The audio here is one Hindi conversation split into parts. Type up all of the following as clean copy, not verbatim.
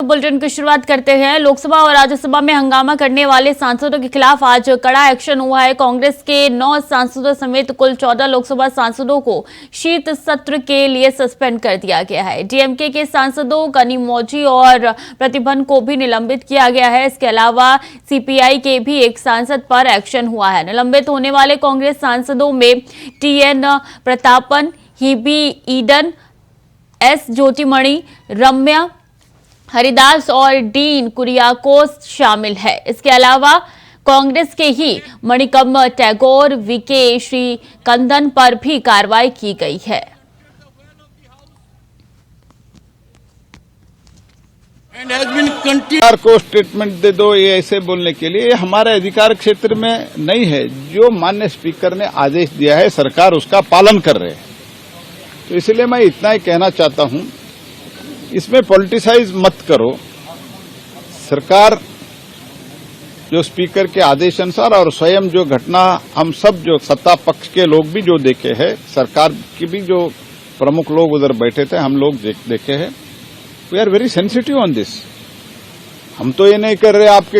बुलेटिन की शुरुआत करते हैं। लोकसभा और राज्यसभा में हंगामा करने वाले सांसदों के खिलाफ आज कड़ा एक्शन हुआ है। कांग्रेस के 9 सांसदों समेत कुल 14 लोकसभा सांसदों को शीत सत्र के लिए सस्पेंड कर दिया गया है। डीएमके के सांसदों कनिमोझी और प्रतिभन को भी निलंबित किया गया है। इसके अलावा सीपीआई के भी एक सांसद पर एक्शन हुआ है। निलंबित होने वाले कांग्रेस सांसदों में टीएन प्रतापन, हिबी ईडन, एस ज्योतिमणि, रम्या हरिदास और डीन कुरियाकोस शामिल है। इसके अलावा कांग्रेस के ही मणिकम टैगोर, वीके श्रीकंदन पर भी कार्रवाई की गई है। सरकार को स्टेटमेंट दे दो ये ऐसे बोलने के लिए, हमारे अधिकार क्षेत्र में नहीं है। जो माननीय स्पीकर ने आदेश दिया है सरकार उसका पालन कर रहे हैं। तो इसलिए मैं इतना ही कहना चाहता हूं, इसमें पॉलिटिसाइज मत करो। सरकार जो स्पीकर के आदेश अनुसार और स्वयं जो घटना हम सब जो सत्ता पक्ष के लोग भी जो देखे हैं, सरकार की भी जो प्रमुख लोग उधर बैठे थे हम लोग देखे हैं। We are very sensitive on this. हम तो ये नहीं कर रहे आपके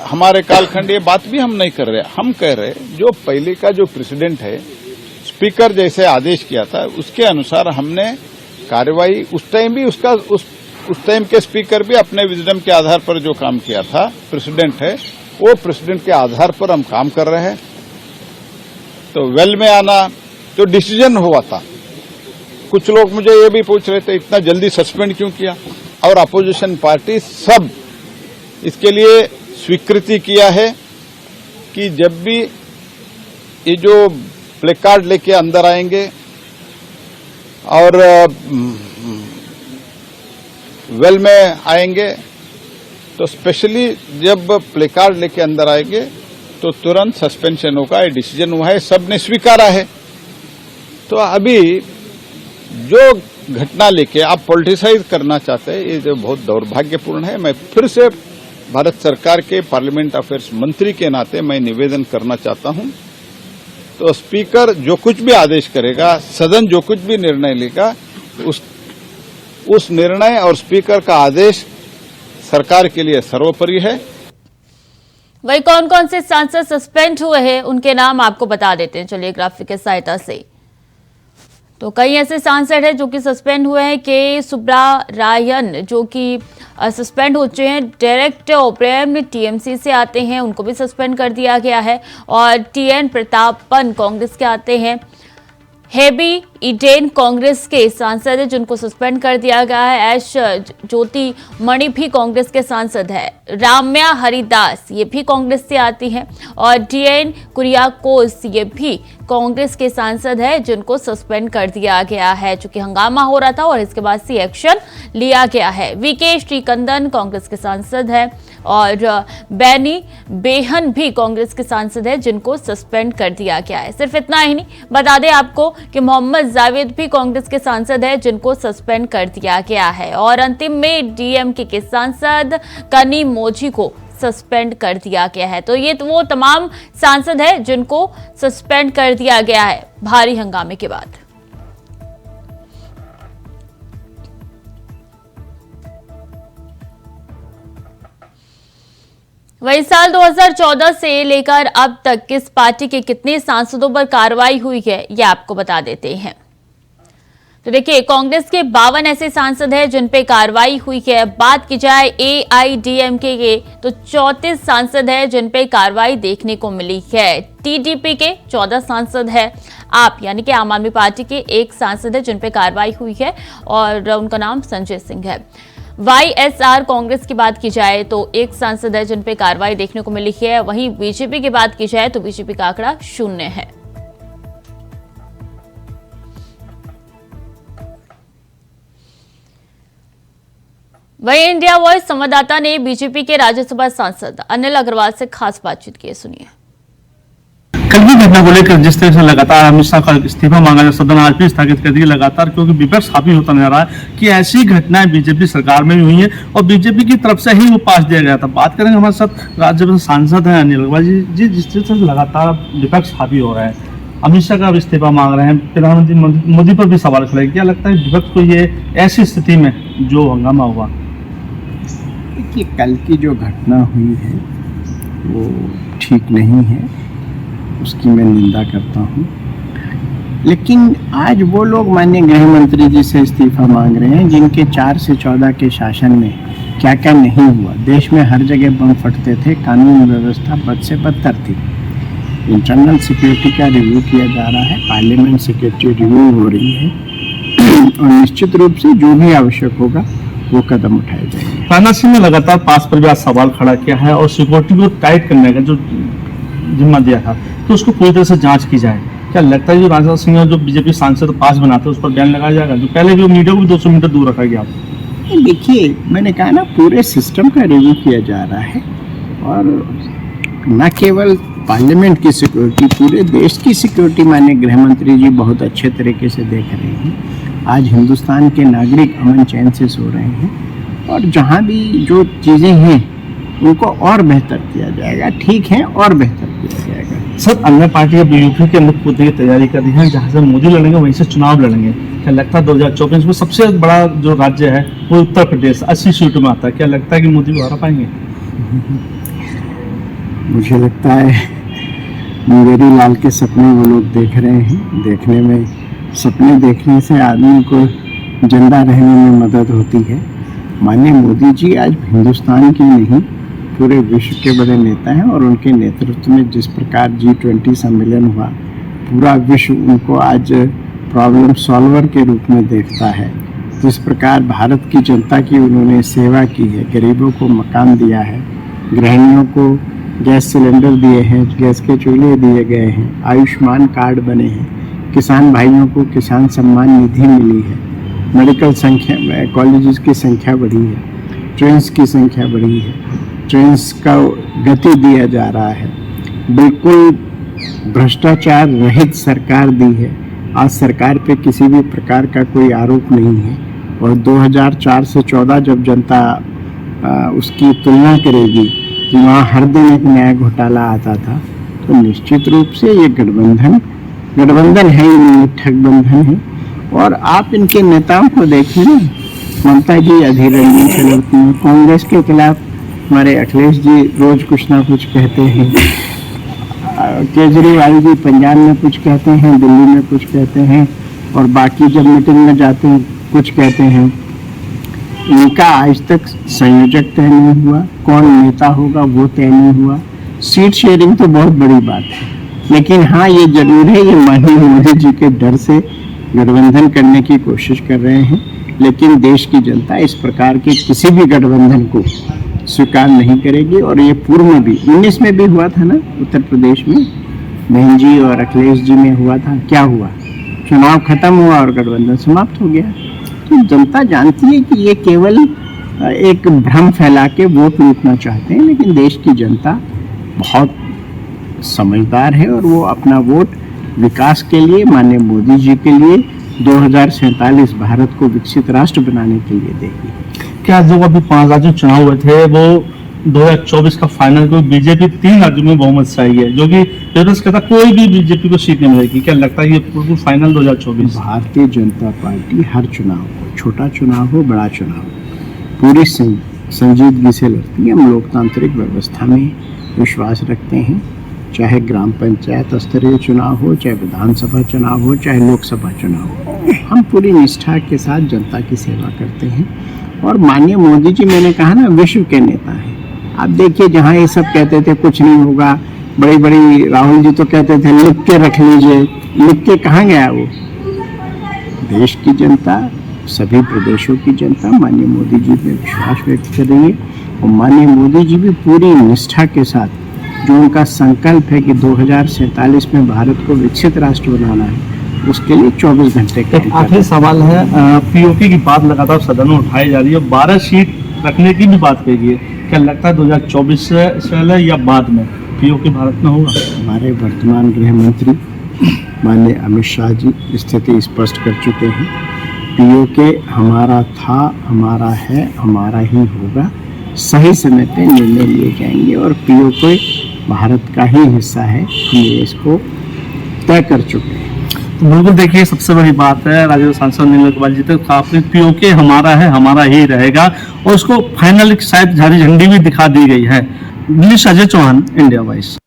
हमारे कालखंड ये बात भी हम नहीं कर रहे। हम कह रहे जो पहले का जो प्रेसिडेंट है, स्पीकर जैसे आदेश किया था उसके अनुसार हमने कार्रवाई उस टाइम भी उसका उस टाइम के स्पीकर भी अपने विजडम के आधार पर जो काम किया था, प्रेसिडेंट है वो प्रेसिडेंट के आधार पर हम काम कर रहे हैं। तो वेल में आना जो डिसीजन हुआ था, कुछ लोग मुझे ये भी पूछ रहे थे इतना जल्दी सस्पेंड क्यों किया, और अपोजिशन पार्टी सब इसके लिए स्वीकृति किया है कि जब भी ये जो प्लेकार्ड लेके अंदर आएंगे और वेल में आएंगे तो स्पेशली जब प्लेकार्ड लेके अंदर आएंगे तो तुरंत सस्पेंशन होगा। ये डिसीजन हुआ है, सबने स्वीकारा है। तो अभी जो घटना लेके आप पॉलिटिसाइज करना चाहते हैं ये जो बहुत दुर्भाग्यपूर्ण है। मैं फिर से भारत सरकार के पार्लियामेंट अफेयर्स मंत्री के नाते मैं निवेदन करना चाहता हूं, तो स्पीकर जो कुछ भी आदेश करेगा, सदन जो कुछ भी निर्णय लेगा, उस निर्णय और स्पीकर का आदेश सरकार के लिए सर्वोपरि है। वही कौन कौन से सांसद सस्पेंड हुए हैं उनके नाम आपको बता देते हैं, चलिए ग्राफिक की सहायता से। तो कई ऐसे सांसद हैं जो कि सस्पेंड हुए हैं। के सुब्रारायन जो कि सस्पेंड हो चुके हैं। डायरेक्ट ओब्रायन टीएमसी से आते हैं, उनको भी सस्पेंड कर दिया गया है। और टीएन प्रतापन कांग्रेस के आते हैं। हेबी ईडेन कांग्रेस के सांसद है जिनको सस्पेंड कर दिया गया है। एस ज्योतिमणि भी कांग्रेस के सांसद है। राम्या हरिदास ये भी कांग्रेस से आती हैं। और डीएन कुरियाकोस ये भी कांग्रेस के सांसद है जिनको सस्पेंड कर दिया गया है, चूंकि हंगामा हो रहा था और इसके बाद से एक्शन लिया गया है। वीके श्रीकंदन कांग्रेस के सांसद है और बैनी बेहन भी कांग्रेस के सांसद है जिनको सस्पेंड कर दिया गया है। सिर्फ इतना ही नहीं, बता दें आपको कि मोहम्मद जावेद भी कांग्रेस के सांसद है जिनको सस्पेंड कर दिया गया है। और अंतिम में डीएमके के सांसद कनिमोझी को सस्पेंड कर दिया गया है। तो ये वो तमाम सांसद है जिनको सस्पेंड कर दिया गया है भारी हंगामे के बाद। वही साल 2014 से लेकर अब तक किस पार्टी के कितने सांसदों पर कार्रवाई हुई है ये आपको बता देते हैं। तो देखिए, कांग्रेस के 52 ऐसे सांसद हैं जिन पे कार्रवाई हुई है। बात की जाए एआईडीएमके के तो 34 सांसद हैं जिन पे कार्रवाई देखने को मिली है। टीडीपी के 14 सांसद हैं। आप यानी कि आम आदमी पार्टी के 1 सांसद है जिन पे कार्रवाई हुई है और उनका नाम संजय सिंह है। वाईएसआर कांग्रेस की बात की जाए तो 1 सांसद है जिन पे कार्रवाई देखने को मिली है। वहीं बीजेपी की बात की जाए तो बीजेपी का आंकड़ा 0 है। वहीं इंडिया वॉइस संवाददाता ने बीजेपी के राज्यसभा सांसद अनिल अग्रवाल से खास बातचीत की, सुनिए। कल की घटना को लेकर जिस तरह से लगातार अमित शाह का इस्तीफा मांगा, सदन आज भी स्थगित कर दिया लगातार, क्योंकि विपक्ष हावी होता नजर रहा है कि ऐसी घटनाएं बीजेपी सरकार में भी हुई है और बीजेपी की तरफ से ही वो पास दिया गया था। बात करेंगे हमारे साथ राज्यसभा सांसद हैं अनिल अग्रवाल जी। जिस तरह से लगातार विपक्ष हावी हो रहा है, अमित शाह का भी इस्तीफा मांग रहे हैं, प्रधानमंत्री मोदी पर भी सवाल खड़े। क्या लगता है विपक्ष को ये ऐसी स्थिति में जो हंगामा हुआ? देखिए, कल की जो घटना हुई है वो ठीक नहीं है, उसकी मैं निंदा करता हूँ। लेकिन आज वो लोग माननीय गृह मंत्री जी से इस्तीफा मांग रहे हैं जिनके 4 से 14 के शासन में क्या क्या नहीं हुआ। देश में हर जगह बम फटते थे, कानून व्यवस्था बद से बदतर थी। इंटरनल सिक्योरिटी का रिव्यू किया जा रहा है, पार्लियामेंट सिक्योरिटी रिव्यू हो रही है और निश्चित रूप से जो भी आवश्यक होगा वो कदम उठाए जाएंगे। राजनाथ सिंह ने लगातार पास पर भी आज सवाल खड़ा किया है और सिक्योरिटी को टाइट करने का जो जिम्मा दिया था तो उसको पूरी तरह से जांच की जाए। क्या लगता है जो राजनाथ सिंह ने जो बीजेपी सांसद पास बनाते हैं उस पर बैन लगाया जाएगा? जो पहले भी मीडिया को भी 200 मीटर दूर रखा गया। देखिए, मैंने कहा ना, पूरे सिस्टम का रिव्यू किया जा रहा है और न केवल पार्लियामेंट की सिक्योरिटी, पूरे देश की सिक्योरिटी माननीय गृह मंत्री जी बहुत अच्छे तरीके से देख रहे हैं। आज हिंदुस्तान के नागरिक अमन चैन से सो रहे हैं और जहाँ भी जो चीज़ें हैं उनको और बेहतर किया जाएगा। ठीक है, और बेहतर किया जाएगा। सर, अन्य पार्टियां यूपी के अंदर कूदने की तैयारी कर रही हैं, जहाँ से मोदी लड़ेंगे वहीं से चुनाव लड़ेंगे। क्या लगता है 2024 में सबसे बड़ा जो राज्य है वो उत्तर प्रदेश 80 सीटों में आता है? क्या लगता है कि मोदी को हरा पाएंगे? मुझे लगता है मुंगेरी लाल के सपने वो लोग देख रहे हैं। देखने में, सपने देखने से आदमी को जिंदा रहने में मदद होती है। माननीय मोदी जी आज हिंदुस्तान की नहीं पूरे विश्व के बड़े नेता हैं और उनके नेतृत्व में जिस प्रकार G20 सम्मेलन हुआ, पूरा विश्व उनको आज प्रॉब्लम सॉल्वर के रूप में देखता है। जिस प्रकार भारत की जनता की उन्होंने सेवा की है, गरीबों को मकान दिया है, गृहिणियों को गैस सिलेंडर दिए हैं, गैस के चूल्हे दिए गए हैं, आयुष्मान कार्ड बने हैं, किसान भाइयों को किसान सम्मान निधि मिली है, मेडिकल संख्या कॉलेजेस की संख्या बढ़ी है, ट्रेन्स की संख्या बढ़ी है, ट्रेन्स का गति दिया जा रहा है, बिल्कुल भ्रष्टाचार रहित सरकार दी है। आज सरकार पे किसी भी प्रकार का कोई आरोप नहीं है और 2004 से 14 जब जनता उसकी तुलना करेगी कि वहाँ हर दिन एक नया घोटाला आता था, तो निश्चित रूप से ये गठबंधन है, ये ठगबंधन है। और आप इनके नेताओं को देखिए ना, ममता जी अधीर रंजन चलती हैं, कांग्रेस के खिलाफ हमारे अखिलेश जी रोज कुछ ना कुछ कहते हैं, केजरीवाल जी पंजाब में कुछ कहते हैं, दिल्ली में कुछ कहते हैं और बाकी जब मीटिंग में जाते हैं कुछ कहते हैं। इनका आज तक संयोजक तय नहीं हुआ, कौन नेता होगा वो तय नहीं हुआ। सीट शेयरिंग तो बहुत बड़ी बात है, लेकिन हाँ ये जरूर है, ये माननीय मोदी जी के डर से गठबंधन करने की कोशिश कर रहे हैं। लेकिन देश की जनता इस प्रकार के किसी भी गठबंधन को स्वीकार नहीं करेगी। और ये पूर्व में भी 19 में भी हुआ था ना, उत्तर प्रदेश में बहन जी और अखिलेश जी में हुआ था। क्या हुआ? चुनाव खत्म हुआ और गठबंधन समाप्त हो गया। तो जनता जानती है कि ये केवल एक भ्रम फैला के वोट लूटना चाहते हैं, लेकिन देश की जनता बहुत समझदार है और वो अपना वोट विकास के लिए, माननीय मोदी जी के लिए, 2047 भारत को विकसित राष्ट्र बनाने के लिए देगी। क्या जो अभी 5 राज्यों में चुनाव हुए थे वो 2024 का फाइनल को बीजेपी 3 राज्यों में बहुमत से आई है, जो कि कांग्रेस कहता कोई भी बीजेपी को सीट नहीं मिलेगी। क्या लगता है ये बिल्कुल फाइनल 2024? भारतीय जनता पार्टी हर चुनाव हो, छोटा चुनाव हो बड़ा चुनाव हो, पूरी संजीदगी से लड़ती है। हम लोकतांत्रिक व्यवस्था में विश्वास रखते हैं, चाहे ग्राम पंचायत स्तरीय चुनाव हो, चाहे विधानसभा चुनाव हो, चाहे लोकसभा चुनाव हो। हम पूरी निष्ठा के साथ जनता की सेवा करते हैं और माननीय मोदी जी, मैंने कहा ना, विश्व के नेता हैं। आप देखिए, जहाँ ये सब कहते थे कुछ नहीं होगा, बड़ी बड़ी राहुल जी तो कहते थे लिख के रख लीजिए, लिख के कहाँ गया वो? देश की जनता, सभी प्रदेशों की जनता माननीय मोदी जी पे विश्वास व्यक्त कर रही है और माननीय मोदी जी भी पूरी निष्ठा के साथ, जो उनका संकल्प है कि 2047 में भारत को विकसित राष्ट्र बनाना है, उसके लिए 24 घंटे का। आखिरी सवाल है, पीओके की बात लगातार सदन में उठाई जा रही है, 12 सीट रखने की भी बात कही है। क्या लगता है 2024 से पहले या बाद में पीओके भारत में होगा? हमारे वर्तमान गृह मंत्री माननीय अमित शाह जी स्थिति स्पष्ट कर चुके हैं। पीओके हमारा था, हमारा है, हमारा ही होगा। सही समय पे निर्णय लिए जाएंगे और पीओके भारत का ही हिस्सा है। हम इसको तय कर चुके हैं। तो बिल्कुल देखिए, सबसे बड़ी बात है राज्यसभा सांसद नील अग्रवाल जी तक काफी पीओके हमारा है, हमारा ही रहेगा, और उसको फाइनल शायद हरी झंडी भी दिखा दी गई है। Dinesh Ajay Chauhan, India Voice.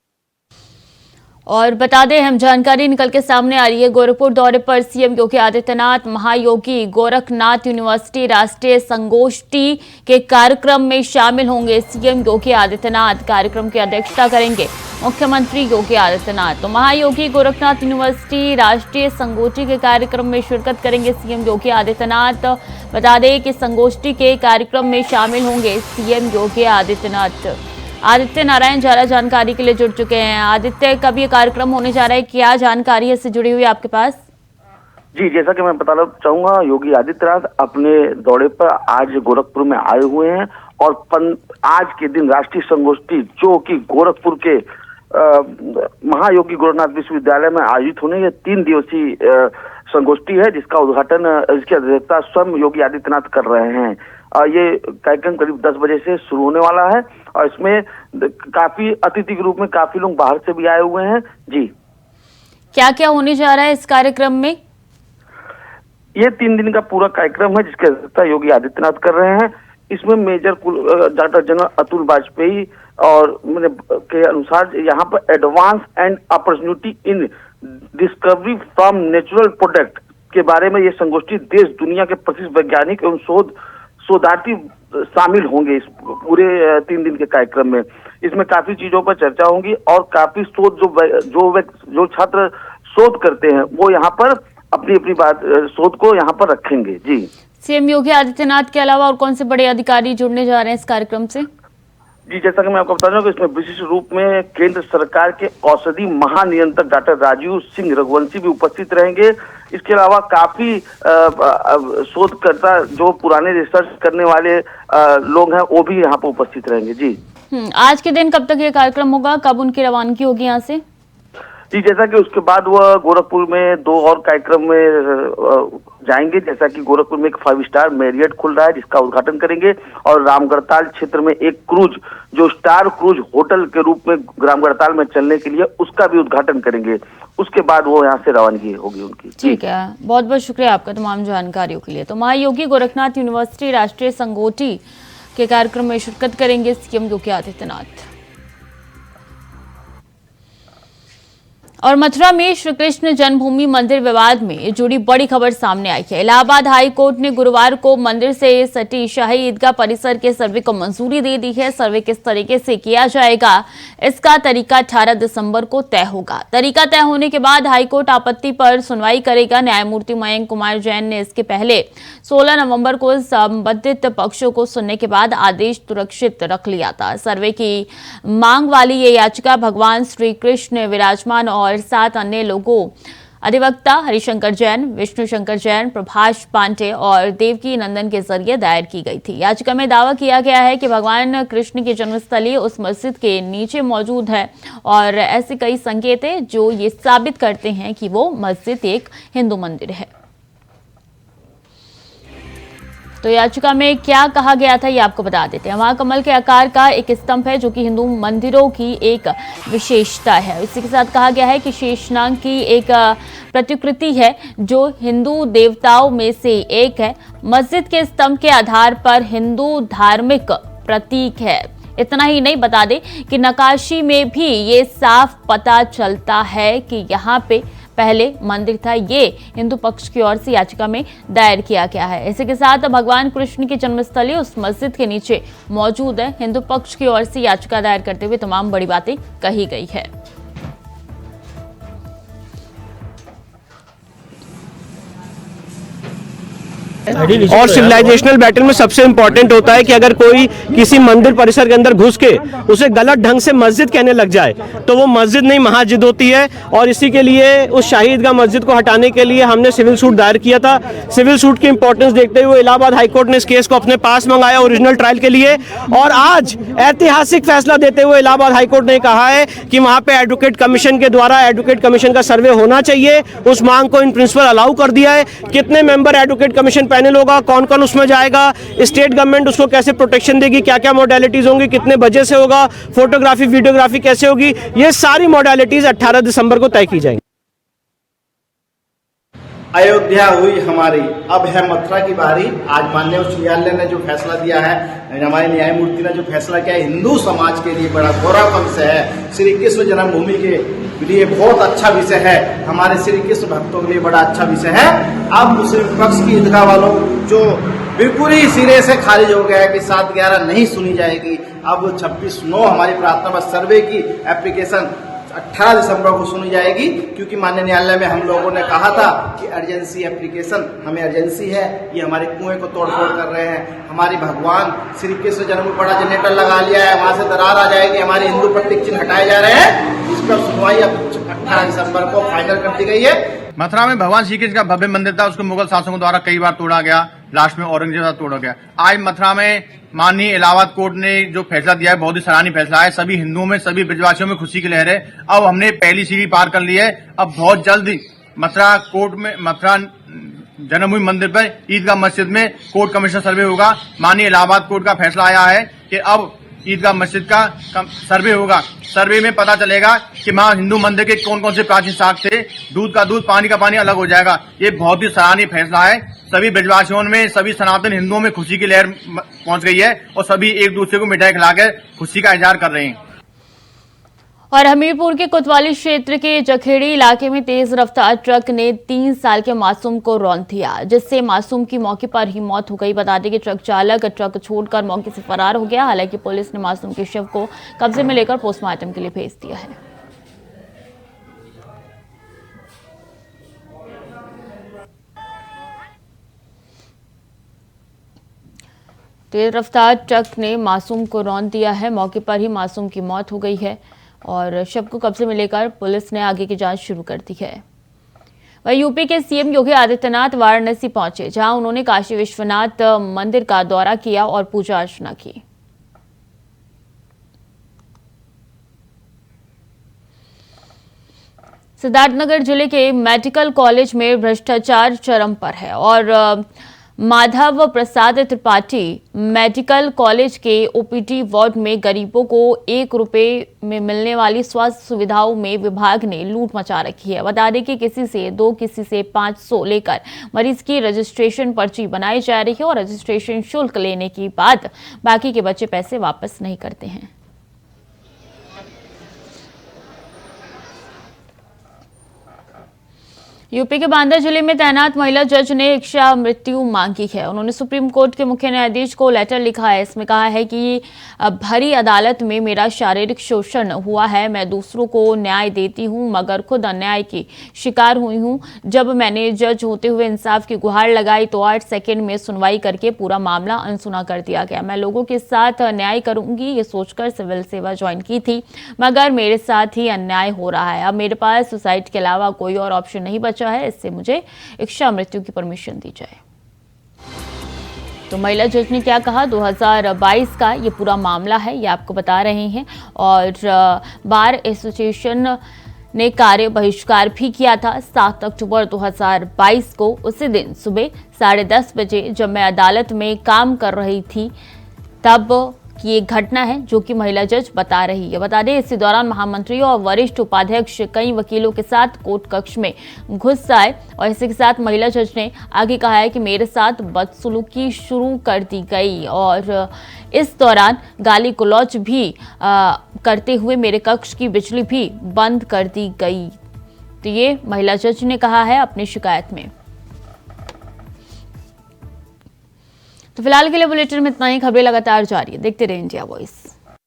और बता दें, हम जानकारी निकल के सामने आ रही है, गोरखपुर दौरे पर सीएम योगी आदित्यनाथ महायोगी गोरखनाथ यूनिवर्सिटी राष्ट्रीय संगोष्ठी के कार्यक्रम में शामिल होंगे। सीएम योगी आदित्यनाथ कार्यक्रम की अध्यक्षता करेंगे, मुख्यमंत्री योगी आदित्यनाथ। तो महायोगी गोरखनाथ यूनिवर्सिटी राष्ट्रीय संगोष्ठी के कार्यक्रम में शिरकत करेंगे सीएम योगी आदित्यनाथ। बता दें कि संगोष्ठी के कार्यक्रम में शामिल होंगे सीएम योगी आदित्यनाथ। आदित्य नारायण ज्यादा जानकारी के लिए जुड़ चुके हैं। आदित्य, कब ये कार्यक्रम होने जा रहा है, क्या जानकारी है इससे जुड़ी हुई आपके पास? जी, जैसा कि मैं बताना चाहूंगा, योगी आदित्यनाथ अपने दौरे पर आज गोरखपुर में आए हुए हैं और आज के दिन राष्ट्रीय संगोष्ठी जो कि गोरखपुर के महायोगी गोरखनाथ विश्वविद्यालय में आयोजित होने ये 3 दिवसीय संगोष्ठी है, जिसका उद्घाटन, इसकी अध्यक्षता स्वयं योगी आदित्यनाथ कर रहे हैं। ये कार्यक्रम करीब 10 बजे से शुरू होने वाला है और इसमें काफी अतिथि के रूप में काफी लोग बाहर से भी आए हुए हैं। जी, क्या क्या होने जा रहा है इस कार्यक्रम में? ये 3 दिन का पूरा कार्यक्रम है जिसकी अध्यक्षता योगी आदित्यनाथ कर रहे हैं। इसमें major doctor general Atul Vajpayee और के अनुसार यहाँ पर advance and opportunity in discovery from natural product के बारे में ये संगोष्ठी देश दुनिया के प्रसिद्ध वैज्ञानिक एवं शोधार्थी शामिल होंगे इस पूरे 3 दिन के कार्यक्रम में। इसमें काफी चीजों पर चर्चा होगी और काफी शोध जो छात्र शोध करते हैं वो यहाँ पर अपनी बात शोध को यहाँ पर रखेंगे। जी, सीएम योगी आदित्यनाथ के अलावा और कौन से बड़े अधिकारी जुड़ने जा रहे हैं इस कार्यक्रम से? जी, जैसा कि मैं आपको बता रहा हूँ कि इसमें विशिष्ट रूप में केंद्र सरकार के औषधि महानियंत्रक डॉक्टर राजीव सिंह रघुवंशी भी उपस्थित रहेंगे। इसके अलावा काफी शोधकर्ता जो पुराने रिसर्च करने वाले लोग हैं वो भी यहाँ पर उपस्थित रहेंगे। जी, आज के दिन कब तक ये कार्यक्रम होगा, कब उनकी रवानगी होगी यहाँ से? जी, जैसा कि उसके बाद वह गोरखपुर में 2 और कार्यक्रम में जाएंगे। जैसा कि गोरखपुर में एक 5 स्टार मैरियट खुल रहा है जिसका उद्घाटन करेंगे और रामगढ़ताल क्षेत्र में एक क्रूज जो स्टार क्रूज होटल के रूप में रामगढ़ताल में चलने के लिए उसका भी उद्घाटन करेंगे। उसके बाद वो यहाँ से रवानगी होगी उनकी। ठीक है, बहुत बहुत शुक्रिया आपका तमाम जानकारियों के लिए। तो महायोगी गोरखनाथ यूनिवर्सिटी राष्ट्रीय संगोष्ठी के कार्यक्रम में शिरकत करेंगे सीएम योगी आदित्यनाथ। और मथुरा में श्री कृष्ण जन्मभूमि मंदिर विवाद में जुड़ी बड़ी खबर सामने आई है। इलाहाबाद हाई कोर्ट ने गुरुवार को मंदिर से सटी शाही ईदगाह परिसर के सर्वे को मंजूरी दे दी है। सर्वे किस तरीके से किया जाएगा इसका तरीका 18 दिसंबर को तय होगा। तरीका तय होने के बाद हाईकोर्ट आपत्ति पर सुनवाई करेगा। न्यायमूर्ति मयंक कुमार जैन ने इसके पहले 16 नवंबर को संबंधित पक्षों को सुनने के बाद आदेश सुरक्षित रख लिया था। सर्वे की मांग वाली ये याचिका भगवान श्री कृष्ण विराजमान और 7 अन्य लोगों अधिवक्ता हरिशंकर जैन, विष्णु शंकर जैन, प्रभाष पांडे और देवकी नंदन के जरिए दायर की गई थी। याचिका में दावा किया गया है कि भगवान कृष्ण की जन्मस्थली उस मस्जिद के नीचे मौजूद है और ऐसे कई संकेत हैं जो ये साबित करते हैं कि वो मस्जिद एक हिंदू मंदिर है। तो याचिका में क्या कहा गया था ये आपको बता देते हैं। महाकमल के आकार का एक स्तंभ है जो कि हिंदू मंदिरों की एक विशेषता है। इसी के साथ कहा गया है कि शेषनाग की एक प्रतिकृति है जो हिंदू देवताओं में से एक है। मस्जिद के स्तंभ के आधार पर हिंदू धार्मिक प्रतीक है। इतना ही नहीं, बता दें कि नक्काशी में भी ये साफ पता चलता है कि यहाँ पे पहले मंदिर था। ये हिंदू पक्ष की ओर से याचिका में दायर किया गया है। इसी के साथ भगवान कृष्ण की जन्मस्थली उस मस्जिद के नीचे मौजूद है। हिंदू पक्ष की ओर से याचिका दायर करते हुए तमाम बड़ी बातें कही गई है। और सिविलाइजेशनल बैटल में सबसे इंपॉर्टेंट होता है कि अगर कोई किसी मंदिर परिसर के अंदर घुस के उसे गलत ढंग से मस्जिद कहने लग जाए तो वो मस्जिद नहीं महाजिद होती है। और इसी के लिए उस शाही ईदगाह मस्जिद को हटाने के लिए हमने सिविल सूट दायर किया था। सिविल सूट की इंपॉर्टेंस देखते हुए इलाहाबाद हाईकोर्ट ने इस केस को अपने पास मंगाया ओरिजिनल ट्रायल के लिए और आज ऐतिहासिक फैसला देते हुए इलाहाबाद हाईकोर्ट ने कहा है कि वहां पे एडवोकेट कमीशन के द्वारा एडवोकेट कमीशन का सर्वे होना चाहिए। उस मांग को इन प्रिंसिपल अलाउ कर दिया है। कितने मेंबर एडवोकेट कमीशन पैनल होगा, कौन कौन उसमें जाएगा, स्टेट गवर्नमेंट उसको कैसे प्रोटेक्शन देगी, क्या क्या मॉडलिटीज होंगी, कितने बजे से होगा, फोटोग्राफी वीडियोग्राफी कैसे होगी, ये सारी मॉडलिटीज 18 दिसंबर को तय की जाएंगी। अयोध्या हुई हमारी, अब है मथुरा की बारी। आज माननीय उच्च न्यायालय ने जो फैसला दिया है, हमारे न्यायमूर्ति ने जो फैसला किया है, हिंदू समाज के लिए बड़ा गौरव का विषय है। श्री कृष्ण जन्मभूमि के लिए बहुत अच्छा विषय है, हमारे श्री कृष्ण भक्तों के लिए बड़ा अच्छा विषय है। अब मुस्लिम पक्ष की ईदगाह वालों जो बिल्कुल ही सिरे से खारिज हो गया है कि 7/11 नहीं सुनी जाएगी। अब 26/9 हमारी प्रार्थना बस सर्वे की एप्लीकेशन 18 दिसंबर को सुनी जाएगी, क्योंकि माननीय न्यायालय में हम लोगों ने कहा था कि अर्जेंसी एप्लीकेशन, हमें अर्जेंसी है, ये हमारे कुएं को तोड़फोड़ कर रहे हैं। हमारी भगवान श्री कृष्ण जन्म में बड़ा जनरेटर लगा लिया है, वहां से दरार आ जाएगी, हमारे हिंदू प्रतीक चिन्ह हटाए जा रहे हैं। इस पर सुनवाई अब 18 दिसंबर को फाइनल कर दी गई है। मथुरा में भगवान श्री कृष्ण का भव्य मंदिर था, उसको मुगल शासकों द्वारा कई बार तोड़ा गया, लास्ट में औरंगजेब द्वारा तोड़ा गया। आज मथुरा में माननीय इलाहाबाद कोर्ट ने जो फैसला दिया है, बहुत ही सराहनीय फैसला है। सभी हिंदुओं में, सभी ब्रजवासियों में खुशी की लहर है। अब हमने पहली सीढ़ी पार कर ली है। अब बहुत जल्द मथुरा कोर्ट में, मथुरा जन्मभूमि मंदिर पर ईदगाह मस्जिद में कोर्ट कमिश्नर सर्वे होगा। माननीय इलाहाबाद कोर्ट का फैसला आया है कि अब ईदगाह मस्जिद का सर्वे होगा। सर्वे में पता चलेगा कि वहाँ हिंदू मंदिर के कौन कौन से प्राचीन शाख थे। दूध का दूध, पानी का पानी अलग हो जाएगा। ये बहुत ही सराहनीय फैसला है। सभी ब्रजवासियों में, सभी सनातन हिंदुओं में खुशी की लहर पहुंच गई है और सभी एक दूसरे को मिठाई खिलाकर खुशी का इजहार कर रहे हैं। और हमीरपुर के कोतवाली क्षेत्र के जखेड़ी इलाके में तेज रफ्तार ट्रक ने 3 साल के मासूम को रौंद दिया, जिससे मासूम की मौके पर ही मौत हो गई। बता दें कि ट्रक चालक ट्रक छोड़कर मौके से फरार हो गया। हालांकि पुलिस ने मासूम के शव को कब्जे में लेकर पोस्टमार्टम के लिए भेज दिया है। तेज रफ्तार ट्रक ने मासूम को रौंद दिया है। मौके पर ही मासूम की मौत हो गई है और शव को कब्जे में लेकर पुलिस ने आगे की जांच शुरू कर दी है। वहीं यूपी के सीएम योगी आदित्यनाथ वाराणसी पहुंचे, जहां उन्होंने काशी विश्वनाथ मंदिर का दौरा किया और पूजा अर्चना की। सिद्धार्थनगर जिले के मेडिकल कॉलेज में भ्रष्टाचार चरम पर है और माधव प्रसाद त्रिपाठी मेडिकल कॉलेज के ओपीडी वार्ड में गरीबों को 1 रुपए में मिलने वाली स्वास्थ्य सुविधाओं में विभाग ने लूट मचा रखी है। बता दें कि किसी से 2, किसी से 500 लेकर मरीज की रजिस्ट्रेशन पर्ची बनाई जा रही है और रजिस्ट्रेशन शुल्क लेने के बाद बाकी के बचे पैसे वापस नहीं करते हैं। यूपी के बांदा जिले में तैनात महिला जज ने इच्छा मृत्यु मांगी है। उन्होंने सुप्रीम कोर्ट के मुख्य न्यायाधीश को लेटर लिखा है। इसमें कहा है कि भरी अदालत में मेरा शारीरिक शोषण हुआ है। मैं दूसरों को न्याय देती हूं मगर खुद अन्याय की शिकार हुई हूं। जब मैंने जज होते हुए इंसाफ की गुहार लगाई तो 8 सेकेंड में सुनवाई करके पूरा मामला अनसुना कर दिया गया। मैं लोगों के साथ न्याय करूंगी ये सोचकर सिविल सेवा ज्वाइन की थी, मगर मेरे साथ ही अन्याय हो रहा है। अब मेरे पास सुसाइड के अलावा कोई और ऑप्शन नहीं बचा है। इससे मुझे इच्छा मृत्यु की परमिशन दी जाए। तो महिला जज ने क्या कहा, 2022 का ये पूरा मामला है, ये आपको बता रहे हैं। और बार एसोसिएशन ने कार्य बहिष्कार भी किया था 7 अक्टूबर 2022 को। उसी दिन सुबह 10:30 बजे जब मैं अदालत में काम कर रही थी तब की एक घटना है जो कि महिला जज बता रही है। बता दें इसी दौरान महामंत्री और वरिष्ठ उपाध्यक्ष कई वकीलों के साथ कोर्ट कक्ष में घुस आए और इसी के साथ महिला जज ने आगे कहा है कि मेरे साथ बदसलूकी शुरू कर दी गई और इस दौरान गाली गलौज भी करते हुए मेरे कक्ष की बिजली भी बंद कर दी गई। तो ये महिला जज ने कहा है अपनी शिकायत में। तो फिलहाल के लिए बुलेटिन में इतना ही। खबरें लगातार जारी है, देखते रहिए इंडिया वॉइस।